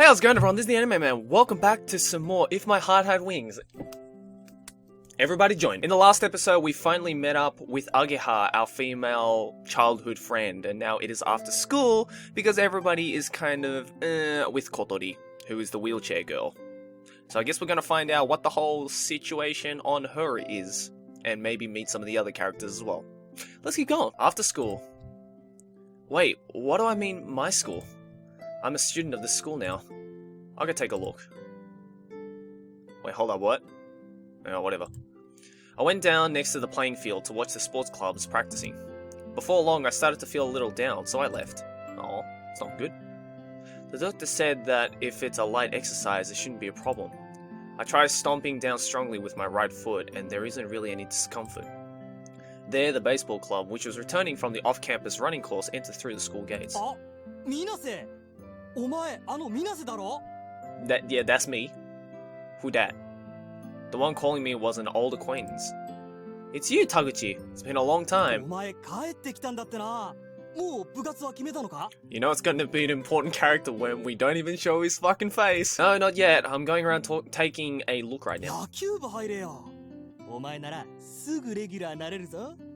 how's it going, everyone? This is the Anime Man. Welcome back to some more If My Heart Had Wings. Everybody join. In the last episode, we finally met up with Ageha, our female childhood friend, and now it is after school because everybody is kind of with Kotori, who is the wheelchair girl. So I guess we're going to find out what the whole situation on her is, and maybe meet some of the other characters as well. Let's keep going. After school. Wait, what do I mean, my school? I'm a student of this school now. I'll go take a look. Wait, hold up, what? Oh, whatever. I went down next to the playing field to watch the sports clubs practicing. Before long, I started to feel a little down, so I left. Oh, it's not good. The doctor said that if it's a light exercise, it shouldn't be a problem. I tried stomping down strongly with my right foot, and there isn't really any discomfort. There, the baseball club, which was returning from the off-campus running course, entered through the school gates. Yeah, that's me. Who dat? The one calling me was an old acquaintance. It's you, Taguchi. It's been a long time. You know it's going to be an important character when we don't even show his fucking face. No, not yet. I'm going around taking a look right now.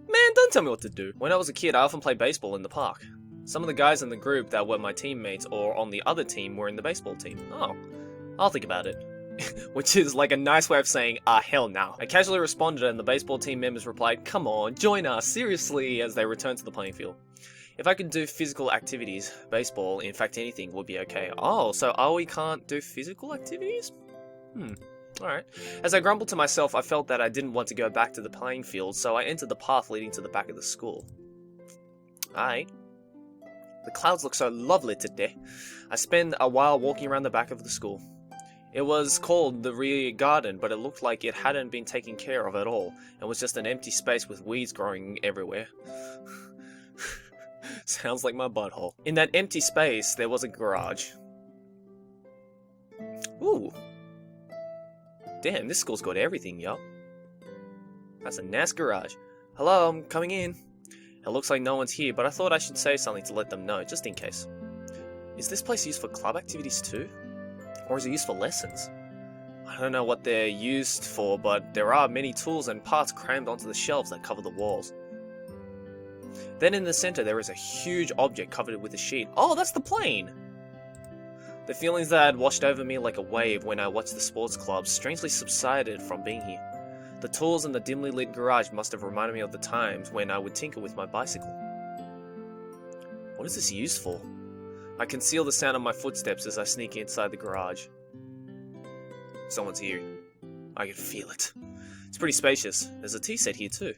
Man, don't tell me what to do. When I was a kid, I often played baseball in the park. Some of the guys in the group that were my teammates or on the other team were in the baseball team. Oh, I'll think about it. Which is like a nice way of saying, hell no. I casually responded and the baseball team members replied, come on, join us, seriously, as they returned to the playing field. If I could do physical activities, baseball, in fact anything, would be okay. Oh, so Aoi can't do physical activities? Alright. As I grumbled to myself, I felt that I didn't want to go back to the playing field, so I entered the path leading to the back of the school. Aye. The clouds look so lovely today. I spent a while walking around the back of the school. It was called the rear garden, but it looked like it hadn't been taken care of at all, and was just an empty space with weeds growing everywhere. Sounds like my butthole. In that empty space, there was a garage. Ooh. Damn, this school's got everything, yo. That's a nice garage. Hello, I'm coming in. It looks like no one's here, but I thought I should say something to let them know, just in case. Is this place used for club activities too? Or is it used for lessons? I don't know what they're used for, but there are many tools and parts crammed onto the shelves that cover the walls. Then in the center there is a huge object covered with a sheet. Oh, that's the plane! The feelings that had washed over me like a wave when I watched the sports club strangely subsided from being here. The tools in the dimly lit garage must have reminded me of the times when I would tinker with my bicycle. What is this used for? I conceal the sound of my footsteps as I sneak inside the garage. Someone's here. I can feel it. It's pretty spacious. There's a tea set here too.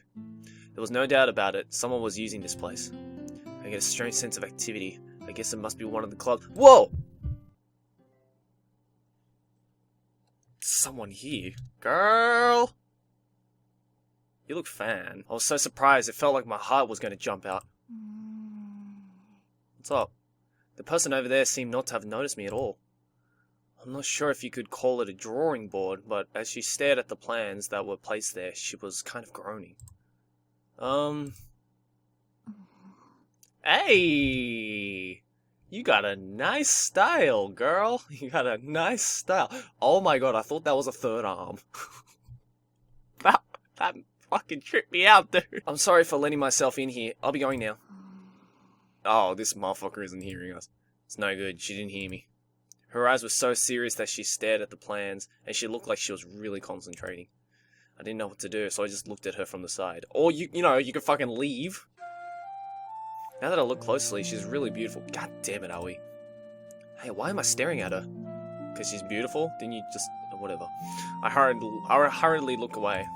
There was no doubt about it. Someone was using this place. I get a strange sense of activity. I guess it must be one of the clubs. Whoa! Someone here. Girl! You look fan. I was so surprised it felt like my heart was going to jump out. What's up? The person over there seemed not to have noticed me at all. I'm not sure if you could call it a drawing board, but as she stared at the plans that were placed there, she was kind of groaning. Hey! You got a nice style, girl. You got a nice style. Oh my god, I thought that was a third arm. That fucking tripped me out, dude. I'm sorry for letting myself in here. I'll be going now. Oh, this motherfucker isn't hearing us. It's no good. She didn't hear me. Her eyes were so serious that she stared at the plans, and she looked like she was really concentrating. I didn't know what to do, so I just looked at her from the side. Or, you know, you could fucking leave. Now that I look closely, she's really beautiful. God damn it, Aoi. Hey, why am I staring at her? Because she's beautiful? Didn't you just... whatever. I hurriedly look away.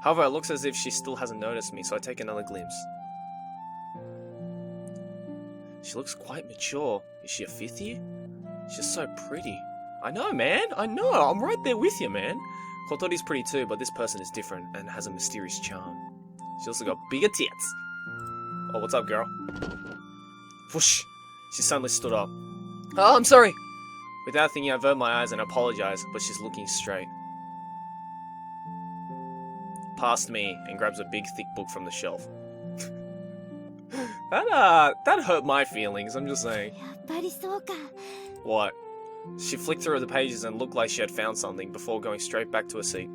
However, it looks as if she still hasn't noticed me, so I take another glimpse. She looks quite mature. Is she a fifth year? She's so pretty. I know, man. I know. I'm right there with you, man. Kotori's pretty too, but this person is different and has a mysterious charm. She also got bigger tits. Oh, what's up, girl? Whoosh. She suddenly stood up. Oh, I'm sorry. Without thinking, I avert my eyes and apologize, but she's looking straight past me and grabs a big, thick book from the shelf. That hurt my feelings, I'm just saying. What? She flicked through the pages and looked like she had found something before going straight back to her seat.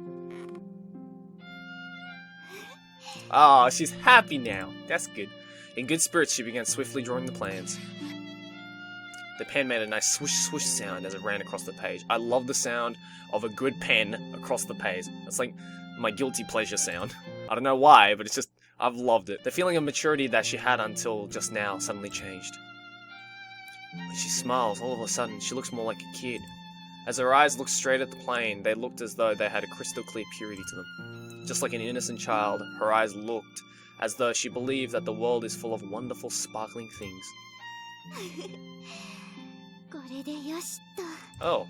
Ah, she's happy now. That's good. In good spirits, she began swiftly drawing the plans. The pen made a nice swoosh swoosh sound as it ran across the page. I love the sound of a good pen across the page. It's like my guilty pleasure sound. I don't know why, but it's just, I've loved it. The feeling of maturity that she had until just now suddenly changed. When she smiles, all of a sudden, she looks more like a kid. As her eyes looked straight at the plane, they looked as though they had a crystal clear purity to them. Just like an innocent child, her eyes looked as though she believed that the world is full of wonderful, sparkling things. Oh.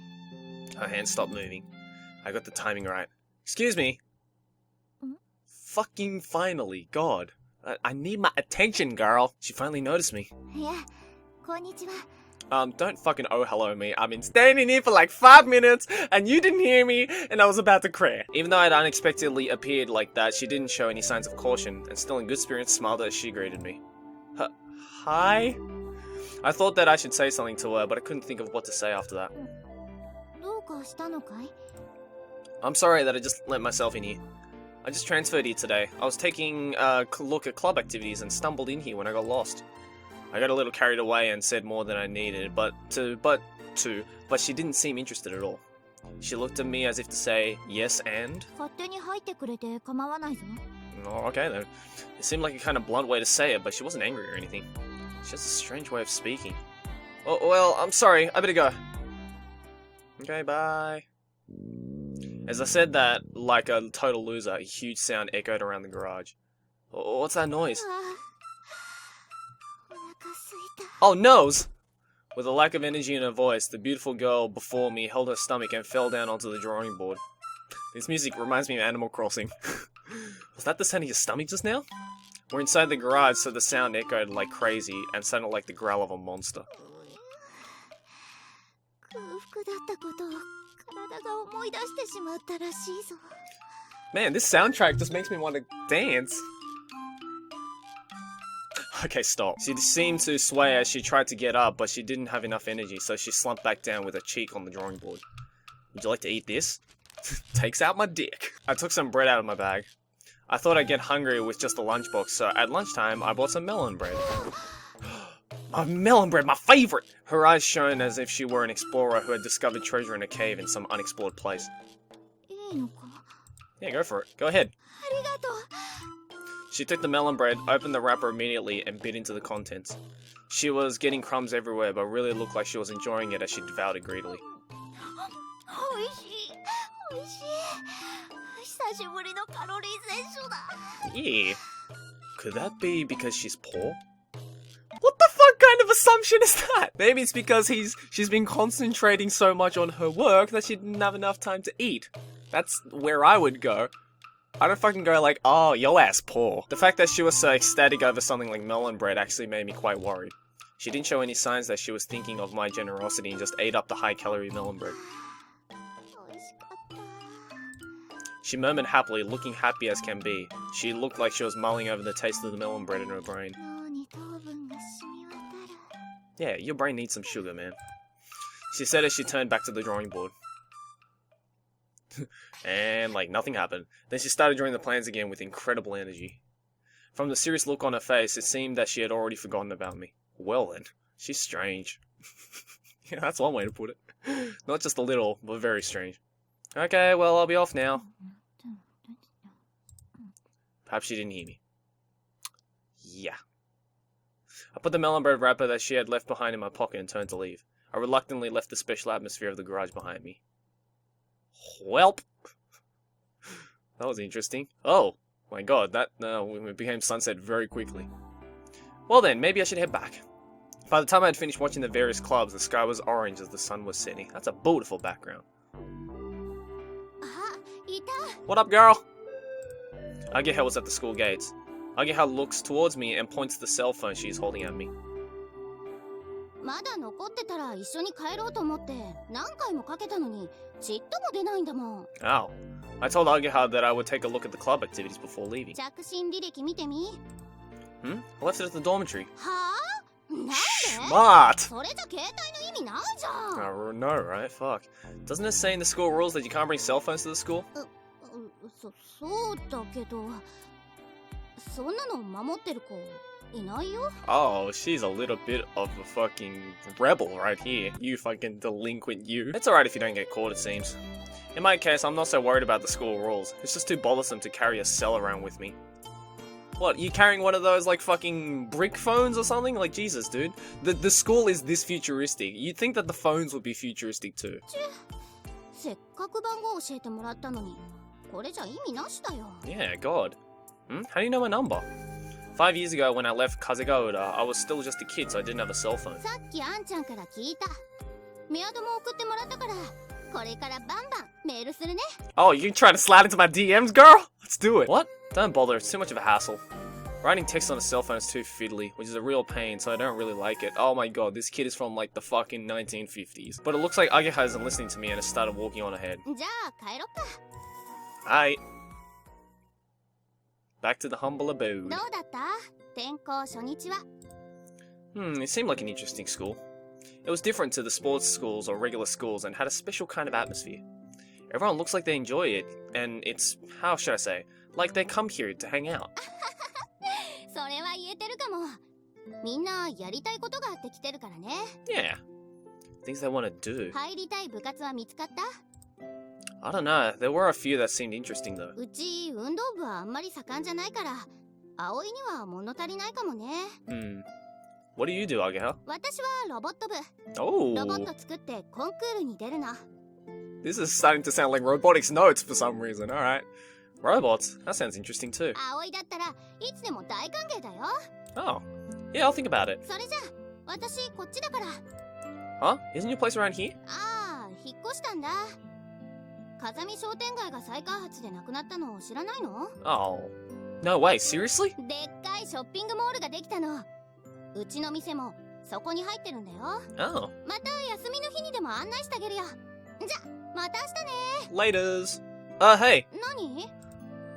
Her hand stopped moving. I got the timing right. Excuse me. Fucking finally, God. I need my attention, girl. She finally noticed me. Yeah, konnichiwa. Don't fucking oh hello me. I've been standing here for like 5 minutes and you didn't hear me and I was about to cry. Even though I'd unexpectedly appeared like that, she didn't show any signs of caution and still in good spirits smiled as she greeted me. Hi? I thought that I should say something to her, but I couldn't think of what to say after that. I'm sorry that I just let myself in here. I just transferred here today. I was taking a look at club activities and stumbled in here when I got lost. I got a little carried away and said more than I needed, but she didn't seem interested at all. She looked at me as if to say, yes and? Oh, okay then. It seemed like a kind of blunt way to say it, but she wasn't angry or anything. She has a strange way of speaking. Oh, well, I'm sorry. I better go. Okay, bye. As I said that, like a total loser, a huge sound echoed around the garage. Oh, what's that noise? Oh, nose! With a lack of energy in her voice, the beautiful girl before me held her stomach and fell down onto the drawing board. This music reminds me of Animal Crossing. Was that the sound of your stomach just now? We're inside the garage, so the sound echoed like crazy and sounded like the growl of a monster. Man, this soundtrack just makes me want to dance. Okay, stop. She seemed to sway as she tried to get up, but she didn't have enough energy, so she slumped back down with her cheek on the drawing board. Would you like to eat this? Takes out my dick. I took some bread out of my bag. I thought I'd get hungry with just a lunchbox, so at lunchtime, I bought some melon bread. Oh, melon bread, my favorite! Her eyes shone as if she were an explorer who had discovered treasure in a cave in some unexplored place. Yeah, go for it. Go ahead. She took the melon bread, opened the wrapper immediately, and bit into the contents. She was getting crumbs everywhere, but really looked like she was enjoying it as she devoured it greedily. Yeah. Could that be because she's poor? What the fuck kind of assumption is that? Maybe it's because she's been concentrating so much on her work that she didn't have enough time to eat. That's where I would go. I don't fucking go like, oh, yo ass poor. The fact that she was so ecstatic over something like melon bread actually made me quite worried. She didn't show any signs that she was thinking of my generosity and just ate up the high-calorie melon bread. She murmured happily, looking happy as can be. She looked like she was mulling over the taste of the melon bread in her brain. Yeah, your brain needs some sugar, man. She said as she turned back to the drawing board. And, like, nothing happened. Then she started drawing the plans again with incredible energy. From the serious look on her face, it seemed that she had already forgotten about me. Well then, she's strange. Yeah, that's one way to put it. Not just a little, but very strange. Okay, well, I'll be off now. Perhaps she didn't hear me. Yeah. I put the melon bread wrapper that she had left behind in my pocket and turned to leave. I reluctantly left the special atmosphere of the garage behind me. Welp. That was interesting. Oh, my god, that it became sunset very quickly. Well then, maybe I should head back. By the time I had finished watching the various clubs, the sky was orange as the sun was setting. That's a beautiful background. What up, girl? Ageha was at the school gates. Ageha looks towards me and points to the cell phone she is holding at me. Oh. I told Ageha that I would take a look at the club activities before leaving. I left it at the dormitory. Smart! それじゃ携帯の意味ないじゃん。 Oh, no, right? Fuck. Doesn't it say in the school rules that you can't bring cell phones to the school? そうだけど、そんなの守ってる子いないよ。 Oh, she's a little bit of a fucking rebel right here. You fucking delinquent you. It's alright if you don't get caught, it seems. In my case, I'm not so worried about the school rules. It's just too bothersome to carry a cell around with me. What, you carrying one of those, like, fucking brick phones or something? Like, Jesus, dude. The school is this futuristic. You'd think that the phones would be futuristic too. せっかく番号教えてもらったのに、これじゃ意味なしだよ。 Yeah, God. How do you know my number? 5 years ago, when I left Kazegaura, I was still just a kid, so I didn't have a cell phone. さっきあんちゃんから聞いた。メアドも送ってもらったから、これからバンバンメールするね。 Oh, you trying to slide into my DMs, girl? Let's do it. What? Don't bother, it's too much of a hassle. Writing text on a cell phone is too fiddly, which is a real pain, so I don't really like it. Oh my god, this kid is from like the fucking 1950s. But it looks like Ageha isn't listening to me and has started walking on ahead. じゃあ帰ろっか。 Hi. Back to the humble abode. どうだった？転校初日は。 It seemed like an interesting school. It was different to the sports schools or regular schools and had a special kind of atmosphere. Everyone looks like they enjoy it, and it's, how should I say, like they come here to hang out. それは言えてるかも。みんなやりたいことがあって来てるからね。 Yeah. Things they want to do. 入りたい部活は見つかった？ I don't know, there were a few that seemed interesting though. うち運動部はあんまり盛んじゃないから、葵には物足りないかもね。What do you do, Ageha? 私はロボット部。 Oh. ロボット作ってコンクールに出るの。 This is starting to sound like robotics notes for some reason, alright. Robots? That sounds interesting too. 葵だったらいつでも大歓迎だよ。 Oh. Yeah, I'll think about it. それじゃあ、私こっちだから。 Huh? Isn't your place around here? ああ、引っ越したんだ。風見商店街が再開発でなくなったのを知らないの？ Oh. No way, seriously? でっかいショッピングモールができたの。うちの店もそこに入ってるんだよ。 Oh. また休みの日にでも案内してあげるよ。じゃ、また明日ね。 Laters. Hey. 何？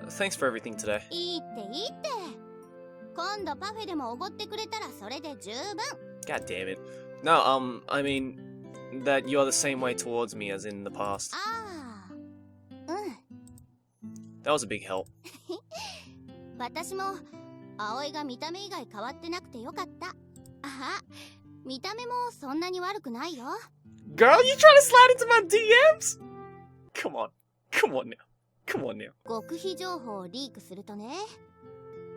Thanks for everything today. いいっていいって。今度パフェでもおごってくれたらそれで十分。 God damn it. No, I mean that you're the same way towards me as in the past. ああ、うん。 That was a big help. 私も葵が見た目以外変わってなくてよかった。あ、見た目もそんなに悪くないよ。 Girl, you trying to slide into my DMs? Come on. Come on now. Come on now. 極秘情報をリークするとね、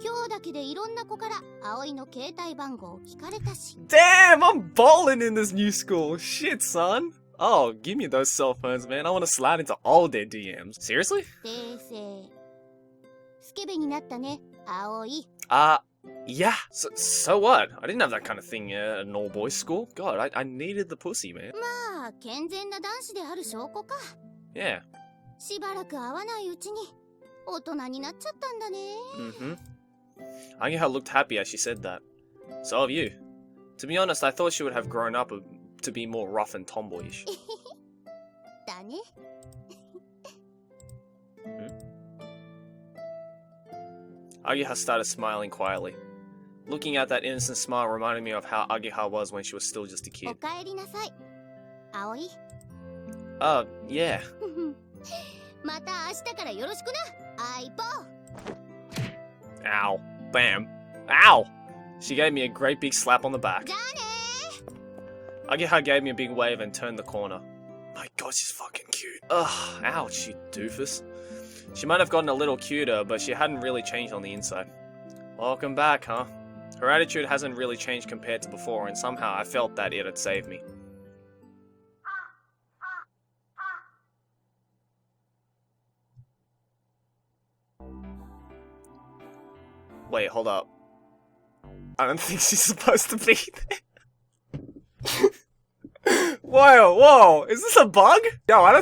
今日だけでいろんな子から葵の携帯番号を聞かれたし。 Damn, I'm balling in this new school. Shit, son. Oh, give me those cell phones, man. I want to slide into all their DMs. Seriously? 訂正。スケベになったね、葵。 Yeah. So what? I didn't have that kind of thing at an all-boys school. God, I needed the pussy, man. まあ、健全な男子である証拠か。 Yeah. しばらく会わないうちに大人になっちゃったんだね。 Ageha looked happy as she said that. So have you. To be honest, I thought she would have grown up to be more rough and tomboyish. だね。Ageha started smiling quietly. Looking at that innocent smile reminded me of how Ageha was when she was still just a お kid. かえりなさい、葵。 Yeah. また明日からよろしくな、相棒。 Ow. Bam. Ow! She gave me a great big slap on the back. じゃあね。 Ageha gave me a big wave and turned the corner. My god, she's fucking cute. Ugh, ouch, you doofus. She might have gotten a little cuter, but she hadn't really changed on the inside. Welcome back, huh? Her attitude hasn't really changed compared to before, and somehow I felt that it had saved me. Wait, hold up. I don't think she's supposed to be there. Whoa, is this a bug? Yo, I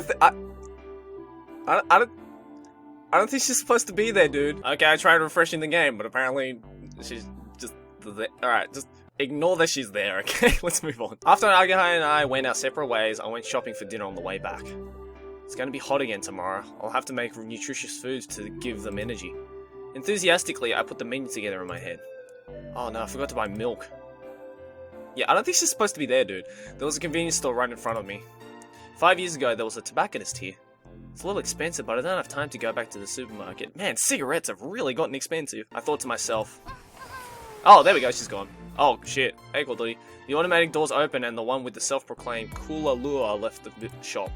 don't think she's supposed to be there, dude. Okay, I tried refreshing the game, but apparently she's just there. Alright, just ignore that she's there, okay? Let's move on. After Ageha and I went our separate ways, I went shopping for dinner on the way back. It's gonna be hot again tomorrow. I'll have to make nutritious foods to give them energy. Enthusiastically, I put the menu together in my head. Oh no, I forgot to buy milk. Yeah, I don't think she's supposed to be there, dude. There was a convenience store right in front of me. 5 years ago, there was a tobacconist here. It's a little expensive, but I don't have time to go back to the supermarket. Man, cigarettes have really gotten expensive. I thought to myself... Oh, there we go, she's gone. Oh, shit. Hey, Kodori. The automatic doors open and the one with the self-proclaimed Kula Lua left the shop.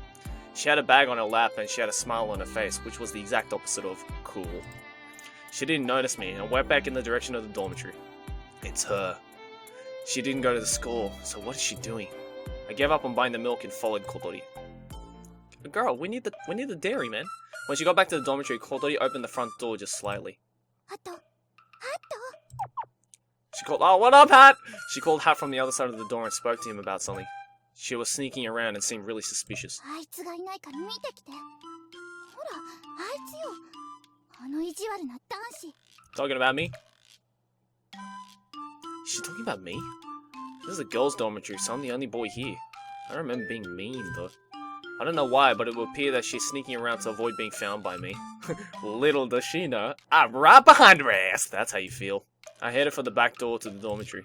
She had a bag on her lap and she had a smile on her face, which was the exact opposite of cool. She didn't notice me and went back in the direction of the dormitory. It's her. She didn't go to the school, so what is she doing? I gave up on buying the milk and followed Kodori. Girl, we need the dairy, man. When she got back to the dormitory, Kodori opened the front door just slightly. She called, oh, what up, Hat? She called Hat from the other side of the door and spoke to him about something. She was sneaking around and seemed really suspicious. Talking about me? She's talking about me? This is a girls' dormitory, so I'm the only boy here. I don't remember being mean, though. I don't know why, but it would appear that she's sneaking around to avoid being found by me. Little does she know, I'm right behind her ass! That's how you feel. I headed for the back door to the dormitory.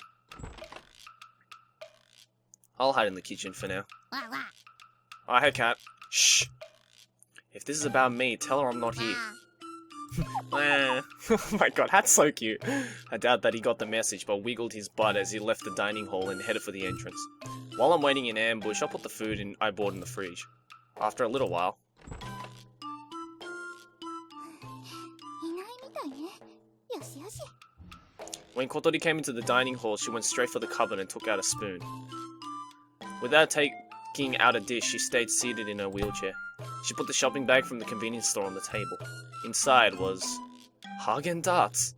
I'll hide in the kitchen for now. Oh, hey, cat. Shh! If this is about me, tell her I'm not here. Oh my god, that's so cute. I doubt that he got the message, but wiggled his butt as he left the dining hall and headed for the entrance. While I'm waiting in ambush, I put the food I bought in the fridge. After a little while... When Kotori came into the dining hall, she went straight for the cupboard and took out a spoon. Without taking out a dish, she stayed seated in her wheelchair. She put the shopping bag from the convenience store on the table. Inside was... Häagen-Dazs.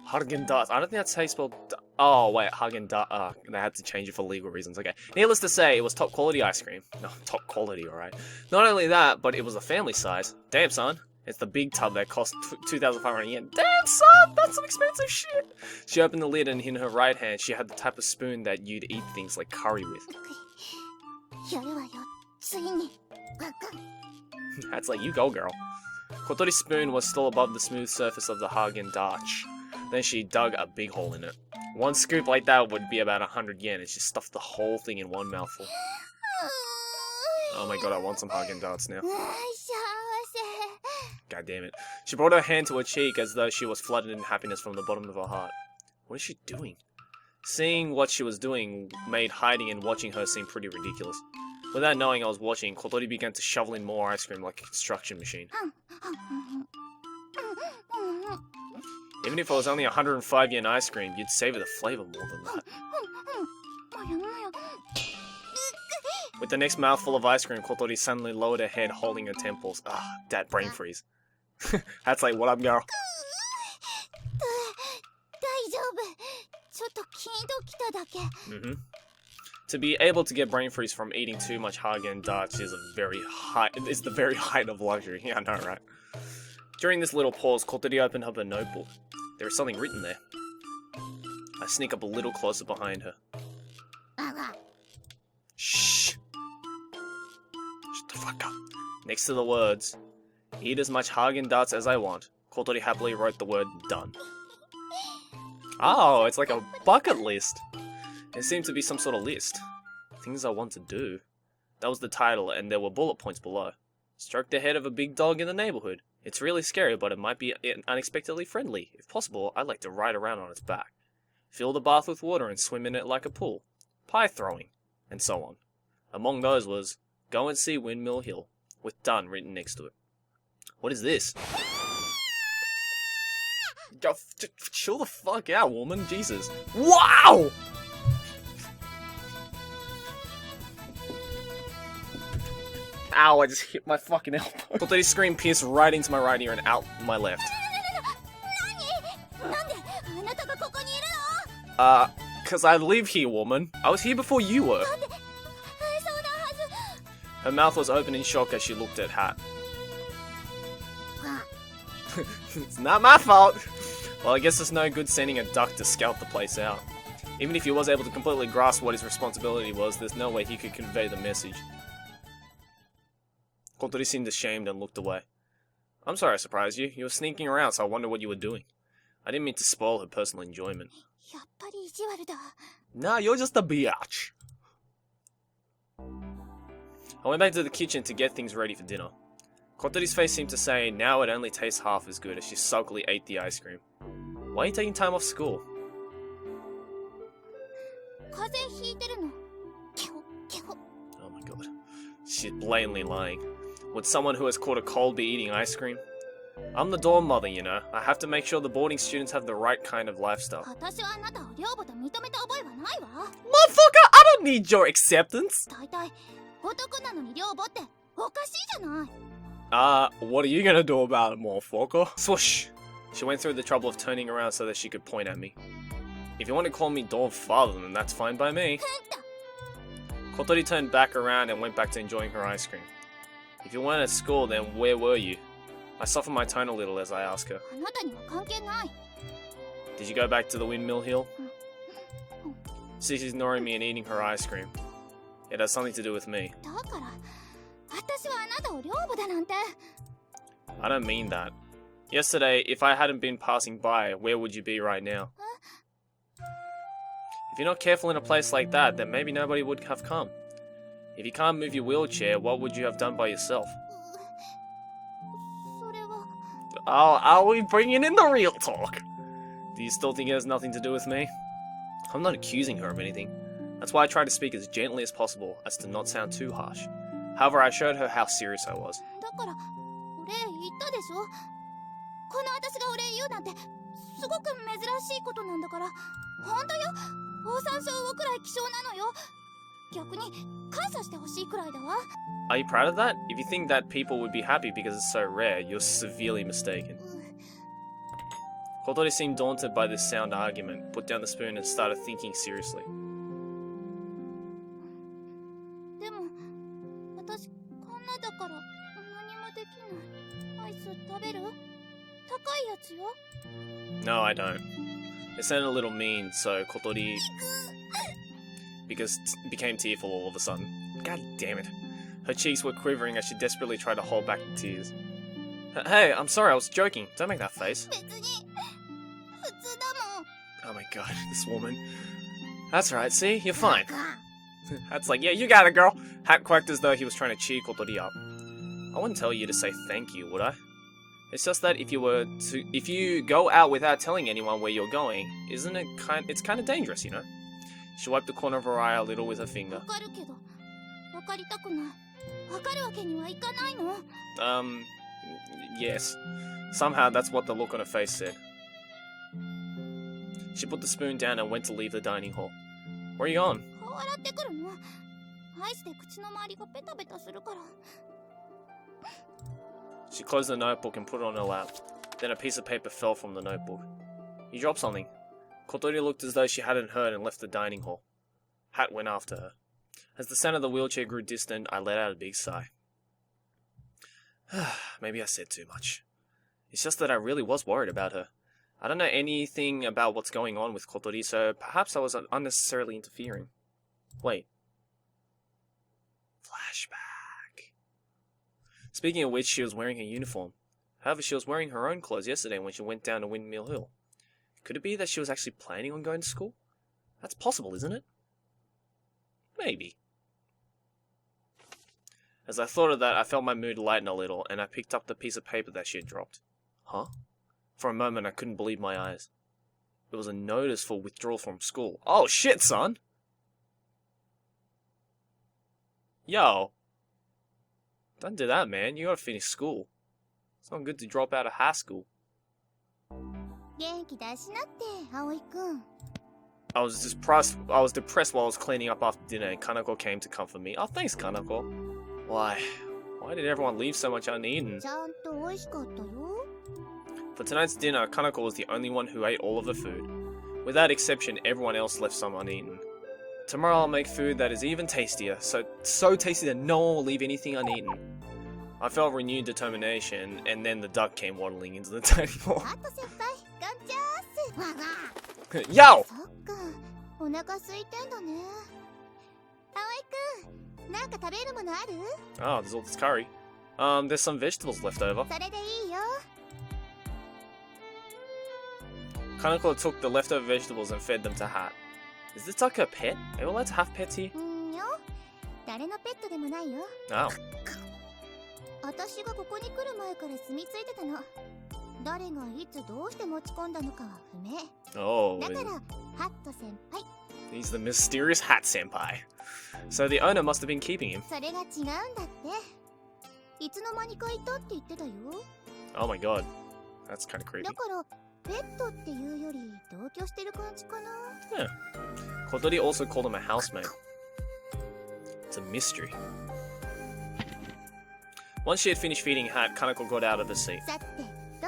Häagen-Dazs. I don't think that's how you spell... Oh, wait, Häagen-Dazs. They had to change it for legal reasons. Okay. Needless to say, it was top quality ice cream. No, top quality, alright. Not only that, but it was a family size. Damn, son. It's the big tub that cost 2,500 yen. Damn, son! That's some expensive shit! She opened the lid and in her right hand, she had the type of spoon that you'd eat things like curry with. That's like, you go, girl. Kotori's spoon was still above the smooth surface of the Häagen-Dazs. Then she dug a big hole in it. One scoop like that would be about 100 yen, and she stuffed the whole thing in one mouthful. Oh my god, I want some Häagen-Dazs now. God damn it. She brought her hand to her cheek as though she was flooded in happiness from the bottom of her heart. What is she doing? Seeing what she was doing made hiding and watching her seem pretty ridiculous. Without knowing I was watching, Kotori began to shovel in more ice cream like a construction machine. Even if it was only 105 yen ice cream, you'd savor the flavor more than that. With the next mouthful of ice cream, Kotori suddenly lowered her head, holding her temples. Ah, that brain freeze. That's like, what up, girl? To be able to get brain freeze from eating too much Häagen-Dazs is the very height of luxury. Yeah, I know, right? During this little pause, Kotori opened up a notebook. There is something written there. I sneak up a little closer behind her. Shh. Shut the fuck up. Next to the words, eat as much Häagen-Dazs as I want, Kotori happily wrote the word done. Oh, it's like a bucket list. It seemed to be some sort of list. Things I want to do. That was the title, and there were bullet points below. Stroke the head of a big dog in the neighborhood. It's really scary, but it might be unexpectedly friendly. If possible, I'd like to ride around on its back. Fill the bath with water and swim in it like a pool. Pie throwing. And so on. Among those was, go and see Windmill Hill, with done written next to it. What is this? Go, chill the fuck out, woman. Jesus. Wow! Ow, I just hit my fucking elbow. Kotori's scream pierced right into my right ear and out my left. Cause I live here, woman. I was here before you were. Her mouth was open in shock as she looked at Hat. It's not my fault. Well, I guess it's no good sending a duck to scout the place out. Even if he was able to completely grasp what his responsibility was, there's no way he could convey the message. Kotori seemed ashamed and looked away. I'm sorry I surprised you. You were sneaking around, so I wondered what you were doing. I didn't mean to spoil her personal enjoyment. やっぱり意地悪だ。 Nah, you're just a biatch. I went back to the kitchen to get things ready for dinner. Kotori's face seemed to say now it only tastes half as good as she sulkily ate the ice cream. Why are you taking time off school? 風邪ひいてるの。ケホケホ。 Oh my god. She's blatantly lying. Would someone who has caught a cold be eating ice cream? I'm the dorm mother, you know. I have to make sure the boarding students have the right kind of lifestyle. 私はあなたを寮母と認めた覚えはないわ。 Motherfucker, I don't need your acceptance! 大体、男なのに寮母っておかしいじゃない。 What are you gonna do about it, motherfucker? Swoosh! She went through the trouble of turning around so that she could point at me. If you want to call me dorm father, then that's fine by me. Kotori turned back around and went back to enjoying her ice cream. If you weren't at school, then where were you? I softened my tone a little as I asked her. あなたには関係ない。 Did you go back to the windmill hill? She's ignoring me and eating her ice cream. It has something to do with me. だから、私はあなたを寮母だなんて。 I don't mean that. Yesterday, if I hadn't been passing by, where would you be right now? If you're not careful in a place like that, then maybe nobody would have come. If you can't move your wheelchair, what would you have done by yourself? それは。 Oh, are we bringing in the real talk? Do you still think it has nothing to do with me? I'm not accusing her of anything. That's why I try to speak as gently as possible, as to not sound too harsh. However, I showed her how serious I was. だから、お礼言ったでしょ。この私がお礼言うなんて、すごく珍しいことなんだから。本当よ。オオサンショウウオくらい希少なのよ。逆に感謝してほしいくらいだわ。 Are you proud of that? If you think that people would be happy because it's so rare, you're severely mistaken. Kotori seemed daunted by this sound argument, put down the spoon and started thinking seriously. でも、私こんなだから何もできない。アイス食べる？高いやつよ。 No, I don't. It sounded a little mean, so Kotori became tearful all of a sudden. God damn it. Her cheeks were quivering as she desperately tried to hold back the tears. Hey, I'm sorry, I was joking. Don't make that face. 別に普通だもん。 Oh my god, this woman. That's right, see? You're fine. Hat's like, yeah, you got it, girl. Hat quacked as though he was trying to cheer Kotori up. I wouldn't tell you to say thank you, would I? It's just that if you go out without telling anyone where you're going, isn't it it's kind of dangerous, you know? She wiped the corner of her eye a little with her finger. わかるけど、わかりたくない。わかるわけにはいかないの。Yes. Somehow that's what the look on her face said. She put the spoon down and went to leave the dining hall. Where are you going? 顔洗ってくるの。アイスで口の周りがベタベタするから。 She closed the notebook and put it on her lap. Then a piece of paper fell from the notebook. You dropped something. Kotori looked as though she hadn't heard and left the dining hall. Hat went after her. As the sound of the wheelchair grew distant, I let out a big sigh. Maybe I said too much. It's just that I really was worried about her. I don't know anything about what's going on with Kotori, so perhaps I was unnecessarily interfering. Wait. Flashback. Speaking of which, she was wearing her uniform. However, she was wearing her own clothes yesterday when she went down to Windmill Hill. Could it be that she was actually planning on going to school? That's possible, isn't it? Maybe. As I thought of that, I felt my mood lighten a little, and I picked up the piece of paper that she had dropped. Huh? For a moment, I couldn't believe my eyes. It was a notice for withdrawal from school. Oh shit, son! Yo! Don't do that, man. You gotta finish school. It's not good to drop out of high school. 元気出しなって、葵くん。 I was depressed while I was cleaning up after dinner, and Kanako came to comfort me. Oh, thanks, Kanako. Why did everyone leave so much uneaten? ちゃんと美味しかったよ。 For tonight's dinner, Kanako was the only one who ate all of the food. Without exception, everyone else left some uneaten. Tomorrow I'll make food that is even tastier, so tasty that no one will leave anything uneaten. I felt renewed determination, and then the duck came waddling into the dining hall. あと先輩、ガンチャース。わわ。 Yo! そっか、お腹空いてんだね。葵くん、なんか食べるものある？ Oh, there's all this curry. There's some vegetables left over. それでいいよ。Kaneko took the leftover vegetables and fed them to Hat. Is this like her pet? Are we allowed to have pets here? よ、誰のペットでもないよ。 Oh. 私がここに来る前から住み着いてたの。誰がいつどうして持ち込んだのかは不明。 Oh. だから、ハット先輩。 He's the mysterious Hat Senpai. So the owner must have been keeping him. それが違うんだって。いつの間にかいたって言ってたよ。 Oh my god. That's kind of creepy. だから、ペットっていうより同居してる感じかな。 Yeah. Kotori also called him a housemate. It's a mystery. Once she had finished feeding Hat, Kaneko got out of the seat. さてと、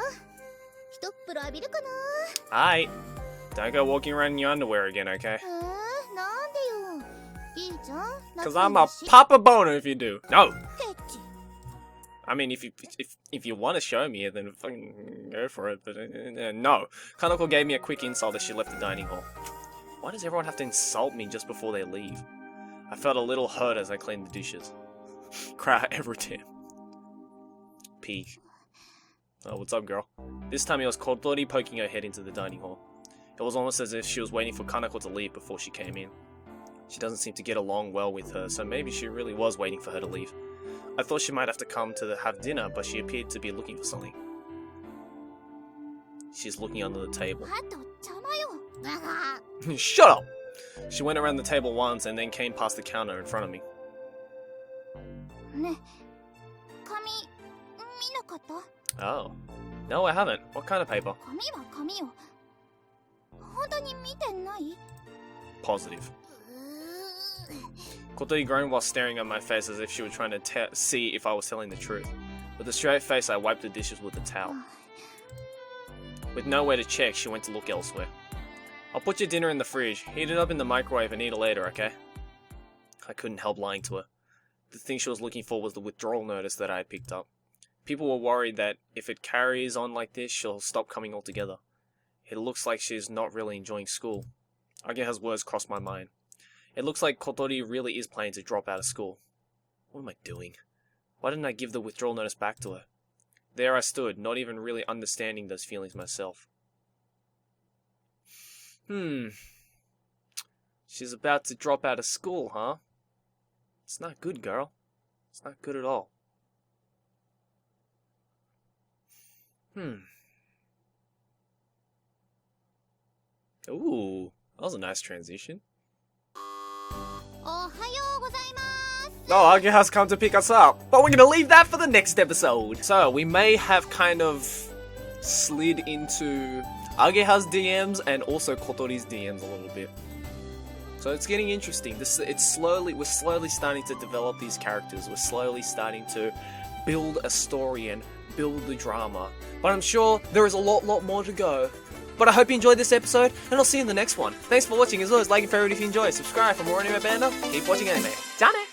一っ風呂浴びるかな。 Alright. Don't go walking around in your underwear again, okay? なんでよ。いいじゃん。 Because I'm a papa boner if you do. No! ケチ。 I mean, if you want to show me it, then fucking go for it. But no. Kaneko gave me a quick insult as she left the dining hall. Why does everyone have to insult me just before they leave? I felt a little hurt as I cleaned the dishes. Cry every time. Peak. Oh, what's up, girl? This time it was Kotori poking her head into the dining hall. It was almost as if she was waiting for Kaneko to leave before she came in. She doesn't seem to get along well with her, so maybe she really was waiting for her to leave. I thought she might have to come to have dinner, but she appeared to be looking for something. She's looking under the table. ハット、邪魔よ。 Shut up! She went around the table once and then came past the counter in front of me. ね、紙、見なかった？ Oh. No, I haven't. What kind of paper? 紙は紙よ。本当に見てない？ Positive. Kotori groaned while staring at my face as if she were trying to see if I was telling the truth. With a straight face, I wiped the dishes with a towel. With nowhere to check, she went to look elsewhere. I'll put your dinner in the fridge, heat it up in the microwave and eat it later, okay? I couldn't help lying to her. The thing she was looking for was the withdrawal notice that I had picked up. People were worried that if it carries on like this, she'll stop coming altogether. It looks like she's not really enjoying school. Ageha's words crossed my mind. It looks like Kotori really is planning to drop out of school. What am I doing? Why didn't I give the withdrawal notice back to her? There I stood, not even really understanding those feelings myself. She's about to drop out of school, huh? It's not good, girl. It's not good at all. Ooh, that was a nice transition. おはようございます。 Oh, Ageha's come to pick us up, but we're gonna leave that for the next episode. So, we may have kind of slid into Ageha's DMs and also Kotori's DMs a little bit. So it's getting interesting. We're slowly starting to develop these characters. We're slowly starting to build a story and build the drama. But I'm sure there is a lot more to go. But I hope you enjoyed this episode, and I'll see you in the next one. Thanks for watching. As always, like and favorite if you enjoy. Subscribe for more anime banter. Keep watching anime. Done it!